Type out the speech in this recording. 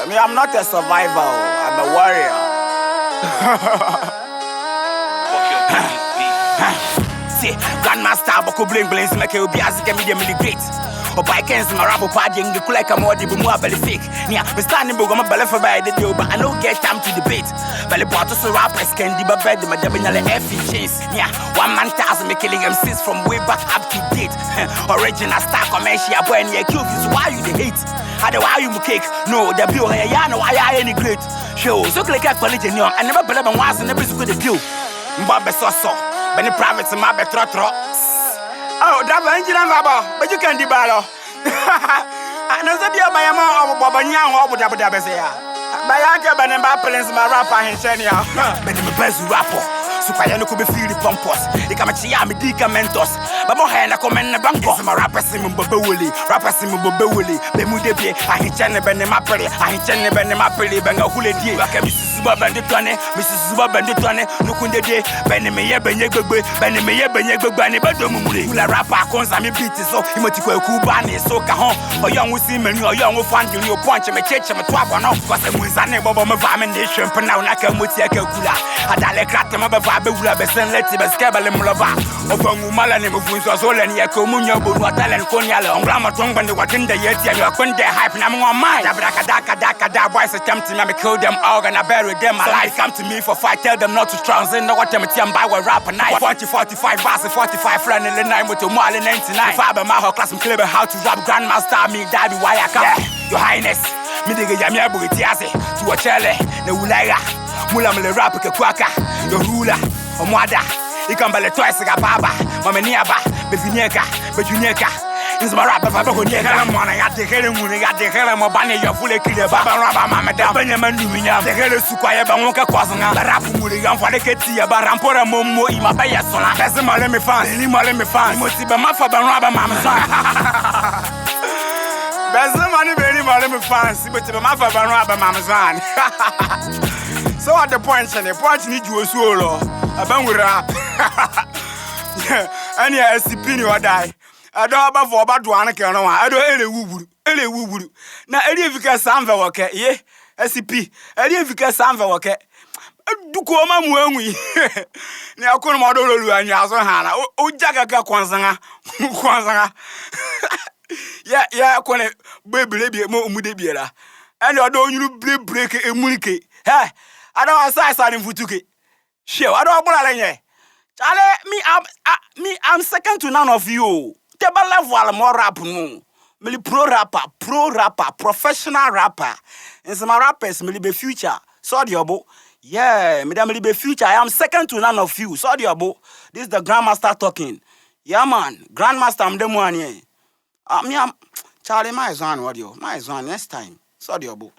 Me, I'm not a survivor, I'm a warrior. See, Grandmaster Boko Bling Blings make you be as you can be great. Or by Kens, my rapper party, and the Kulek more the more belly fake. Near, we standing book on my belly for by the deal, but I don't get time to debate. Belly bottles of rappers can be bed, my debinal effing chains. Yeah, 1 man thousand me killing MCs from way back up to date. Original star commercial when you kill is why you the hate. How do you cake? No, the bill, I know why I any great. Show, so click at quality, I never believe in once and never could do. Mbaba so, Benny Private and my betrotro. Oh, that's an engine, but you can't debalo. I know that you're my mom or Baba Yang or whatever that is here. By Anka Benny my rapper and Shania. Benny best rapper. So I know could be feeling pompous. They come at Chiami Dika Mentos. But more hand I come in the bank. My rapper Simon Boboli, rapper Simon Boboli, Bemudebi, I hit Jenny Benny Mapoli, I hit Jenny Benny Mapoli, Benga Hule D. I can Mrs. Zuba Banditone, Mrs. Zuba Banditone, Nukunde Day, Benny Mayer Benyegbe, Benny Mayer Benyegbe, Benny Badomuli. Ula rapper comes and me beat so you might Kweku Banny, so Cajon, or young with Simon, or young with Fan, you punch him a church and a twab on off, because I'm with Zane Bobo Mavination, but now I can with Yakula. I like Ratam I will have a let him escape a limulava. Over Mumalan of Winsor, Yacomunia, Buatal and Conyal, and Gramaton, when they were in the Yeti, and you are going to hype number 1 mind. Daka, boys attempt to make kill them all and I bury them. I come to me for fight, tell them not to translate, no what them by what rap and 45 bars and 45 friend in the night with your mile in 99. Father, my class, I'm clever how to rap Grandmaster, me, daddy, why I come. Your Highness, me, the Yamia Bugatiasi, to a chele, the Ulaga, Mulamele Rapika Quaka, your ruler. Omwada, ikambale twice ga baba, mameniaba, bevineka, bejuneka. Nzema rapper fa bako nyeka mwana ya dekele ngune ya dekele mo bane ya fule kile baba raba mameda benyaman duminya dekele sukwaye ba wonka kwazanga rap ngure ya mfale keti ya ba rampora mommo ima ba ya sona bese male me fans ni male me fans moti ba mafa ba raba mamza bese mani be ni male me fans moti ba mafa ba raba mamza. So at the point need you so about rap. Any SCP or die. I don't have for about one. I don't any woo. Now, any if you can sound the worker, yeah, SCP, any if you can sound the worker. Do come on, we now come model and Yazo Hana. Oh, Jaga Kwanzanga. Yeah, Kone, baby, more Mudebiera. And I don't you break a munike. Hey. I don't have size in Futuki. Sure, I don't know. Charlie, I'm second to none of you. Table level more rap no. Me pro rapper, professional rapper. And some rappers me be future. So diabo. Yeah, me be future. I am second to none of you. So diabo. This is the Grandmaster talking. Yeah man, Grandmaster I'm the one here. Me am Charlie my son what you. My son next time. So diabo.